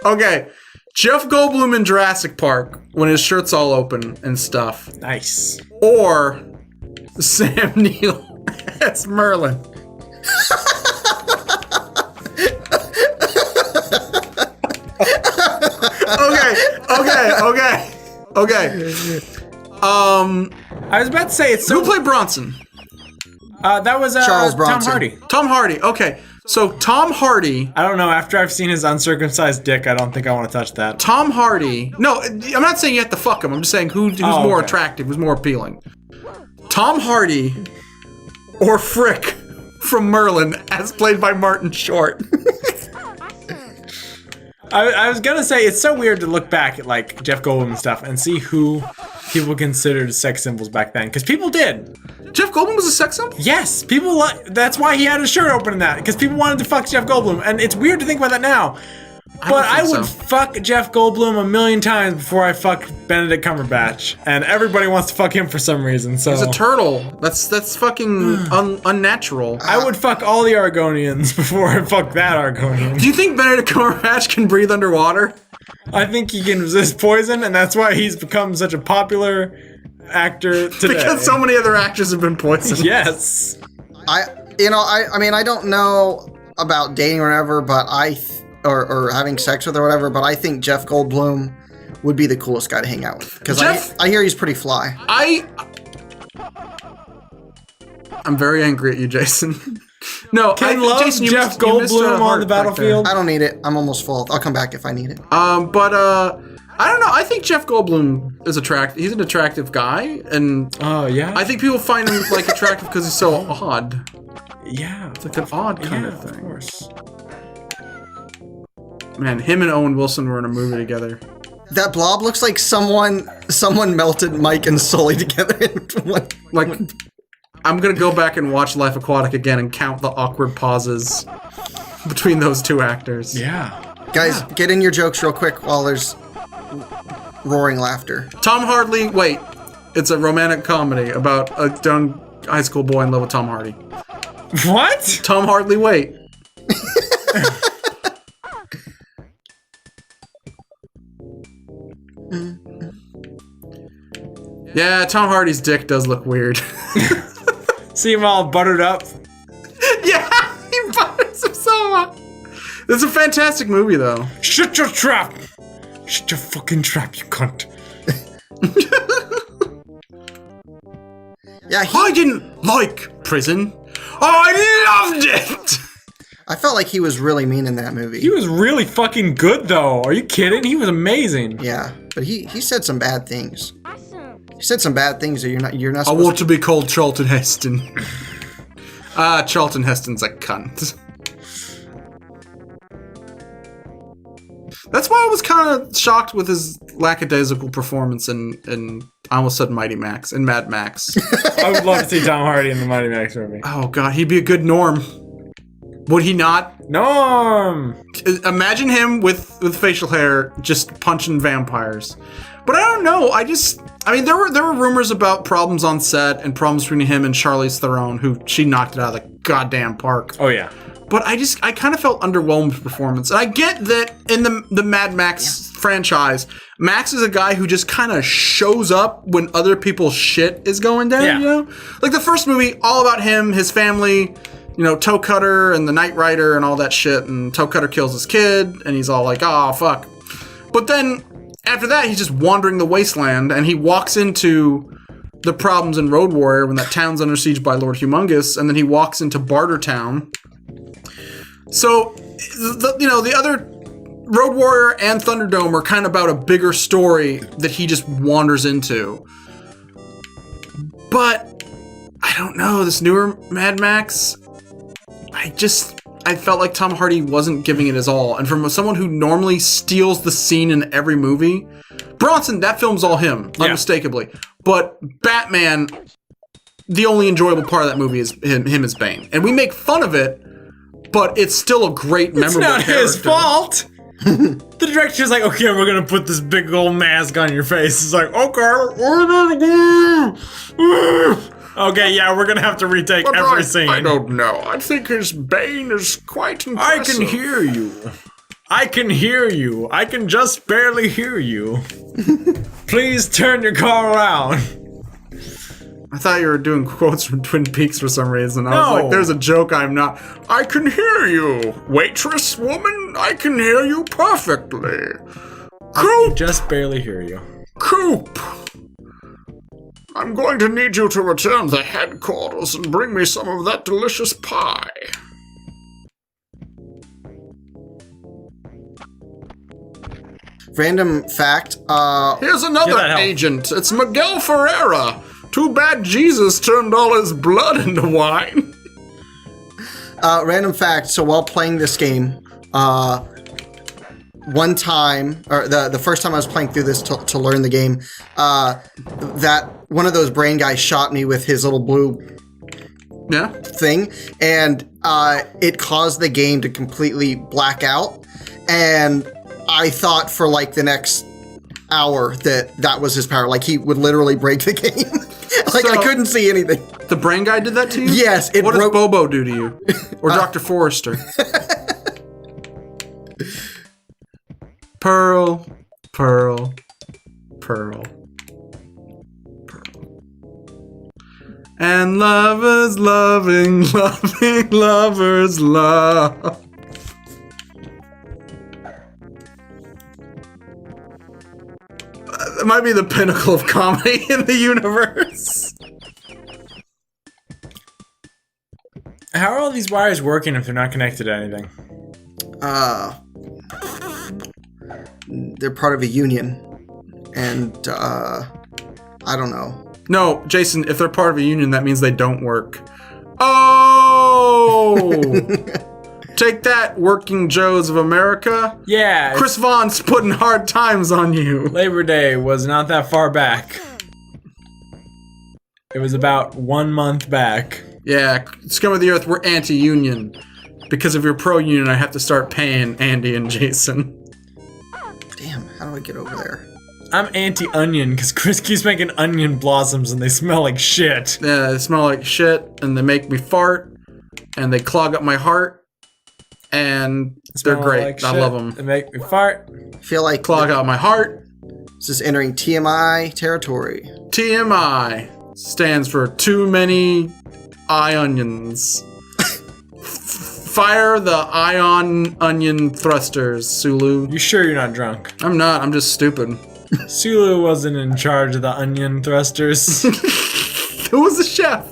Okay, Jeff Goldblum in Jurassic Park when his shirt's all open and stuff, Nice. or Sam Neill as Merlin. Okay. I was about to say it's Who so. played Bronson? That was Charles Tom Bronson. Hardy. Tom Hardy. Okay, so Tom Hardy. I don't know. After I've seen his uncircumcised dick, I don't think I want to touch that. Tom Hardy. No, I'm not saying you have to fuck him. I'm just saying who's more okay. attractive, who's more appealing. Tom Hardy or Frick from Merlin, as played by Martin Short. I was gonna say it's so weird to look back at like Jeff Goldblum and stuff and see who people considered sex symbols back then, because people did. Jeff Goldblum was a sex symbol? Yes, people. That's why he had his shirt open in that, because people wanted to fuck Jeff Goldblum, and it's weird to think about that now. But I think would so. fuck Jeff Goldblum a million times before I fuck Benedict Cumberbatch, and everybody wants to fuck him for some reason. So He's a turtle. That's fucking unnatural. I would fuck all the Argonians before I fuck that Argonian. Do you think Benedict Cumberbatch can breathe underwater? I think he can resist poison, and that's why he's become such a popular actor today. Because so many other actors have been poisoned. Yes. I mean, I don't know about dating or whatever, but or having sex with or whatever, but I think Jeff Goldblum would be the coolest guy to hang out with, because I hear he's pretty fly. I'm very angry at you, Jason. No, Ken loves Jason, you Jeff missed a Goldblum heart on the back battlefield. I don't need it. I'm almost full. I'll come back if I need it. there. But I don't know. I think Jeff Goldblum is attractive. He's an attractive guy, and Oh yeah. I think people find him like attractive because he's so odd. yeah. It's like an odd kind of Of thing. course. Man, him and Owen Wilson were in a movie together. That blob looks like someone melted Mike and Sully together into one. Like, I'm gonna go back and watch Life Aquatic again and count the awkward pauses between those two actors. Yeah. Guys, get in your jokes real quick while there's roaring laughter. Tom Hardy. Wait, it's a romantic comedy about a young high school boy in love with Tom Hardy. What? Tom Hardy. Wait. Yeah, Tom Hardy's dick does look weird. See him all buttered up. Yeah, he butters himself up. It's a fantastic movie, though. Shut your trap! Shut your fucking trap, you cunt. Yeah, I didn't like prison. I loved it. I felt like he was really mean in that movie. He was really fucking good, though. Are you kidding? He was amazing. Yeah, but he said some bad things. He said some bad things that you're not I supposed want to be called Charlton Heston. Charlton Heston's a cunt. That's why I was kind of shocked with his lackadaisical performance in I almost said Mighty Max, in Mad Max. I would love to see Tom Hardy in the Mighty Max movie. Oh god, he'd be a good Norm. Would he not? Norm! Imagine him with facial hair just punching vampires. But I don't know. I mean, there were rumors about problems on set and problems between him and Charlize Theron, who she knocked it out of the goddamn park. Oh, yeah. But I kind of felt underwhelmed with performance. And I get that in the Mad Max franchise, Max is a guy who just kind of shows up when other people's shit is going down, Yeah. you know? Like the first movie, all about him, his family, you know, Toe Cutter and the Knight Rider and all that shit, and Toe Cutter kills his kid, and he's all like, oh, fuck. But then, after that, he's just wandering the wasteland, and he walks into the problems in Road Warrior when that town's under siege by Lord Humongous, and then he walks into Bartertown. So, the other Road Warrior and Thunderdome are kind of about a bigger story that he just wanders into. But, I don't know, this newer Mad Max, I felt like Tom Hardy wasn't giving it his all. And from someone who normally steals the scene in every movie, Bronson, that film's all him, unmistakably. But Batman, the only enjoyable part of that movie is him as Bane. And we make fun of it, but it's still a great, memorable character. It's not his fault. The director's like, okay, we're gonna put this big old mask on your face. It's like, okay, yeah, we're gonna have to retake every scene. I don't know. I think his Bane is quite impressive. I can hear you. I can hear you. I can just barely hear you. Please turn your car around. I thought you were doing quotes from Twin Peaks for some reason. I was No. like, there's a joke I'm not. I can hear you. Waitress woman, I can hear you perfectly. Coop! Just barely hear you. Coop! I'm going to need you to return to headquarters and bring me some of that delicious pie. Random fact, Here's Yeah, another that helps. agent. It's Miguel Ferreira. Too bad Jesus turned all his blood into wine. random fact, so while playing this game, one time, or the first time I was playing through this to learn the game, that one of those brain guys shot me with his little blue Yeah? thing, and it caused the game to completely black out, and I thought for like the next hour that was his power. Like he would literally break the game. Like I So- couldn't see anything. The brain guy did that to you? Yes, it What broke. does Bobo do to you? Or Dr. Forrester? Pearl, pearl, pearl, pearl. And lovers loving, loving, lovers love. That might be the pinnacle of comedy in the universe. How are all these wires working if they're not connected to anything? They're part of a union, and I don't know. No, Jason, if they're part of a union, that means they don't work. Oh! Take that, working Joes of America. Yeah, Chris Vaughn's putting hard times on you. Labor Day was not that far back. It was about 1 month back. Yeah, Scum of the Earth, we're anti-union. Because if you're pro-union, I have to start paying Andy and Jason. Damn, how do I get over there? I'm anti-onion because Chris keeps making onion blossoms and they smell like shit. Yeah, they smell like shit, and they make me fart, and they clog up my heart, and they're Smell great. like I shit. love them. They make me fart. I feel like Clog out my heart. this is entering TMI territory. TMI stands for too many eye onions. Fire the ion onion thrusters, Sulu. You sure you're not drunk? I'm not, I'm just stupid. Sulu wasn't in charge of the onion thrusters. Who was the chef?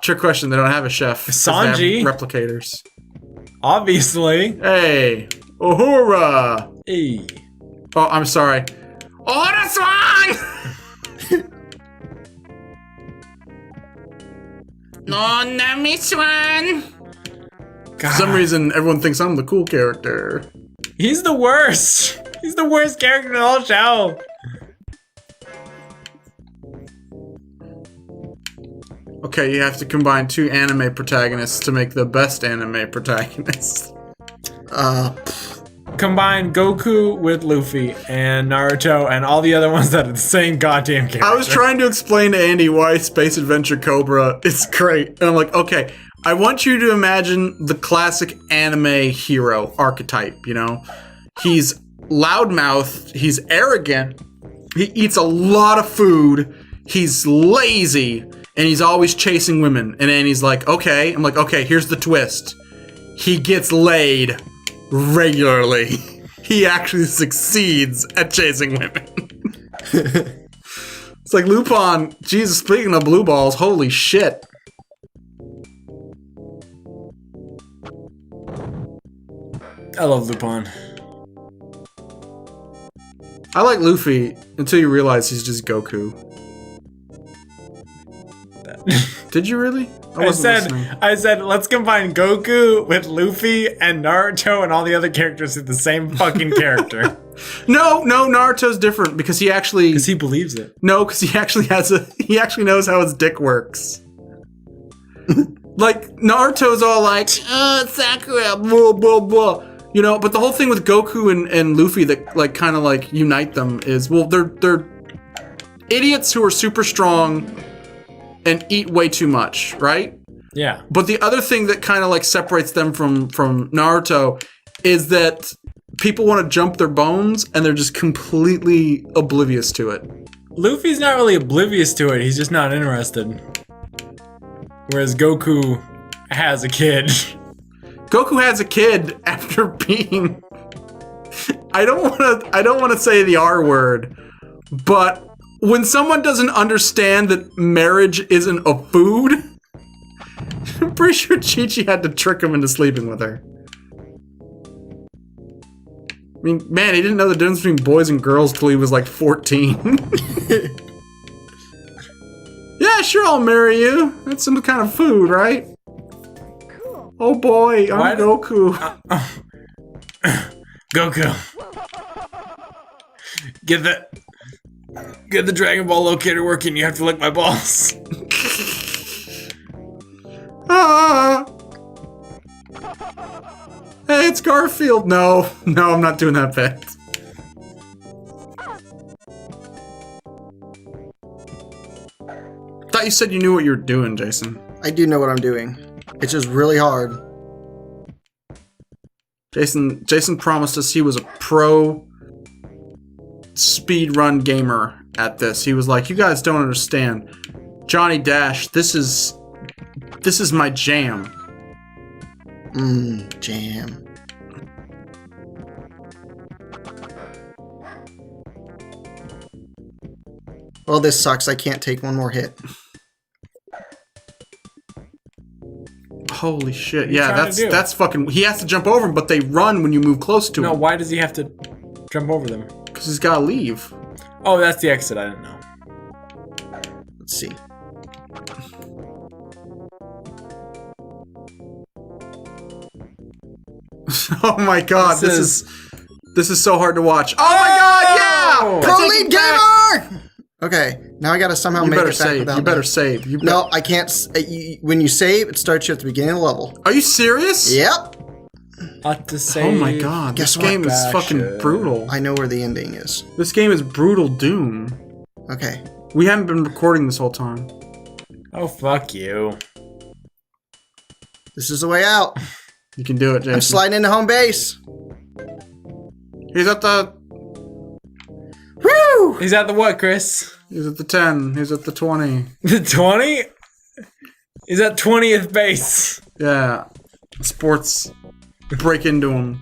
Trick question, they don't have a chef. 'cause they have Sanji. replicators. Obviously. Hey, Uhura! Hey. Oh, I'm sorry. Order Swan! No, not me, Swan! For some reason, everyone thinks I'm the cool character. He's the worst. He's the worst character in the whole show. Okay, you have to combine two anime protagonists to make the best anime protagonist. Combine Goku with Luffy and Naruto and all the other ones that are the same goddamn character. I was trying to explain to Andy why Space Adventure Cobra is great. And I'm like, okay, I want you to imagine the classic anime hero archetype, you know? He's loudmouthed, he's arrogant, he eats a lot of food, he's lazy, and he's always chasing women. And Andy's like, okay. I'm like, okay, here's the twist. He gets laid regularly. He actually succeeds at chasing women. It's like Lupin. Jesus, speaking of blue balls, holy shit. I love Lupin. I like Luffy until you realize he's just Goku. Did you really? I said, let's combine Goku with Luffy and Naruto and all the other characters with the same fucking character. No, Naruto's different because he actually. Because he believes it. No, because he actually knows how his dick works. Like Naruto's all like, Sakura, blah blah blah, you know. But the whole thing with Goku and Luffy that like kind of like unite them is, well, they're idiots who are super strong and eat way too much, right? Yeah. But the other thing that kind of like separates them from Naruto is that people want to jump their bones and they're just completely oblivious to it. Luffy's not really oblivious to it. He's just not interested. Whereas Goku has a kid. Goku has a kid after being. I don't want to say the R word, but when someone doesn't understand that marriage isn't a food, I'm pretty sure Chi-Chi had to trick him into sleeping with her. I mean, man, he didn't know the difference between boys and girls till he was like 14. Yeah, sure, I'll marry you. That's some kind of food, right? Cool. Oh boy, I'm Goku. Goku. Get the Dragon Ball locator working. You have to lick my balls. Hey, it's Garfield. No, I'm not doing that bit. Thought you said you knew what you were doing, Jason. I do know what I'm doing. It's just really hard. Jason promised us he was a pro speedrun gamer at this. He was like, you guys don't understand. Johnny Dash, this is my jam. Jam. Well, this sucks. I can't take one more hit. Holy shit. Yeah, that's fucking... He has to jump over them, but they run when you move close to him. No, why does he have to jump over them? Because he's got to leave. Oh, that's the exit. I didn't know. Let's see. Oh my god, this is so hard to watch. Oh my god, yeah! Pro League Gamer! Okay, now I gotta somehow make it back without You better save. No, I can't. When you save, it starts you at the beginning of the level. Are you serious? Yep. Oh my god, this game is fucking brutal. I know where the ending is. This game is brutal doom. Okay. We haven't been recording this whole time. Oh, fuck you. This is the way out. You can do it, Jason. I'm sliding into home base. He's at the... Woo! He's at the what, Chris? He's at the 10. He's at the 20. The 20? He's at 20th base. Yeah. Sports break into him.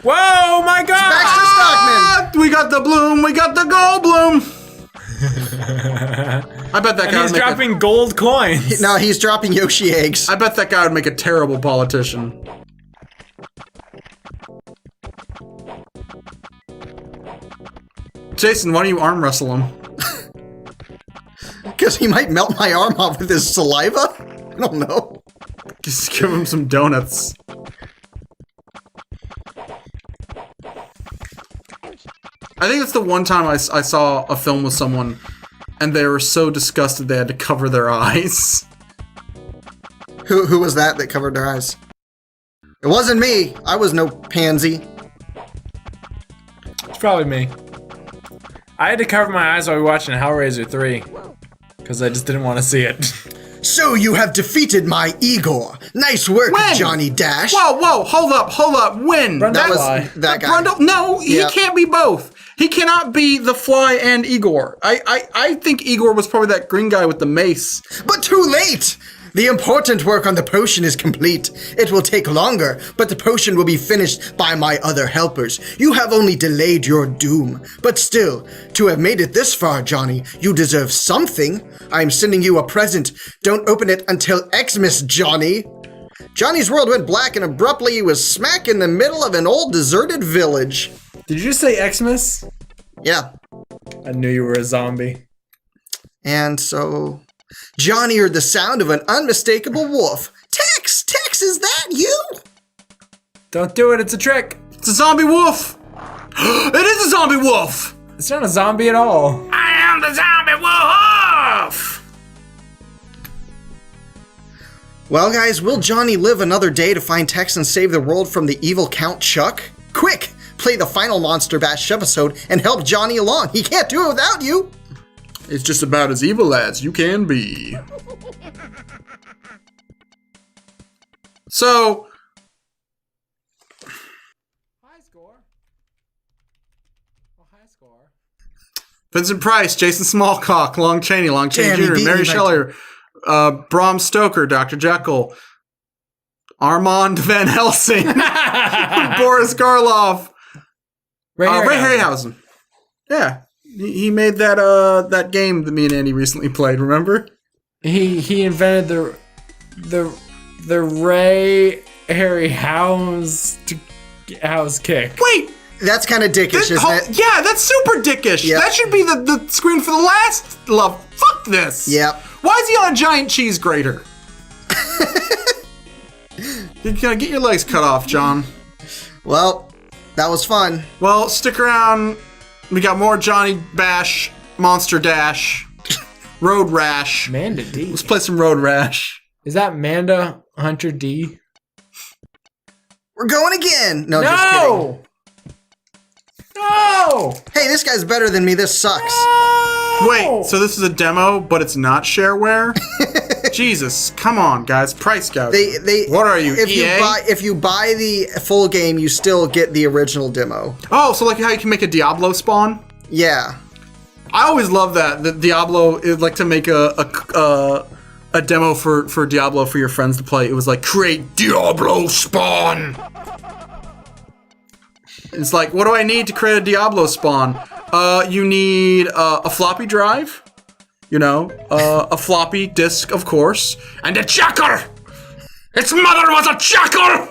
Whoa, my god! Baxter Stockman! We got the bloom. We got the gold bloom. I bet that guy he's dropping gold coins. No, he's dropping Yoshi eggs. I bet that guy would make a terrible politician. Jason, why don't you arm wrestle him? Because he might melt my arm off with his saliva? I don't know. Just give him some donuts. I think that's the one time I saw a film with someone and they were so disgusted they had to cover their eyes. Who was that covered their eyes? It wasn't me. I was no pansy. It's probably me. I had to cover my eyes while we were watching Hellraiser 3. Because I just didn't want to see it. So you have defeated my Igor. Nice work, When? Johnny Dash. Whoa, hold up. When? That was that guy. Brundle? No, he Yeah. can't be both. He cannot be the Fly and Igor. I think Igor was probably that green guy with the mace. But too late! The important work on the potion is complete. It will take longer, but the potion will be finished by my other helpers. You have only delayed your doom. But still, to have made it this far, Johnny, you deserve something. I'm sending you a present. Don't open it until Xmas, Johnny. Johnny's world went black and abruptly he was smack in the middle of an old deserted village. Did you just say Xmas? Yeah. I knew you were a zombie. And so Johnny heard the sound of an unmistakable wolf. Tex! Tex, is that you? Don't do it. It's a trick. It's a zombie wolf. It is a zombie wolf. It's not a zombie at all. I am the zombie wolf. Well, guys, will Johnny live another day to find Tex and save the world from the evil Count Chuck? Quick, play the final Monster Bash episode and help Johnny along. He can't do it without you. It's just about as evil as you can be. So, High score. High score. Vincent Price, Jason Smallcock, Lon Chaney Damn, he Jr., beat Mary me by Shelley, Bram Stoker, Dr. Jekyll, Armand Van Helsing, Boris Karloff, Ray Harryhausen. Yeah, he made that game that me and Andy recently played. Remember? He invented the Ray Harryhausen house kick. Wait, That's kind of dickish, isn't it? yeah, that's super dickish. Yep. That should be the screen for the last love. Fuck this. Yep. Why is he on a giant cheese grater? You're gonna get your legs cut off, John. Well, that was fun. Well, stick around. We got more Johnny Bash, Monster Dash, Road Rash. Manda D. Let's play some Road Rash. Is that Manda Hunter D? We're going again. No, just kidding. No! No! Hey, this guy's better than me. This sucks. Wait, so this is a demo, but it's not shareware? Jesus, come on, guys. Price gouging. They What are you, if EA? if you buy the full game, you still get the original demo. Oh, so like how you can make a Diablo spawn? Yeah. I always love that. The Diablo is like to make a demo for Diablo for your friends to play. It was like create Diablo spawn. It's like, what do I need to create a Diablo spawn? You need a floppy drive, a floppy disk, of course, and a checker. Its mother was a checker.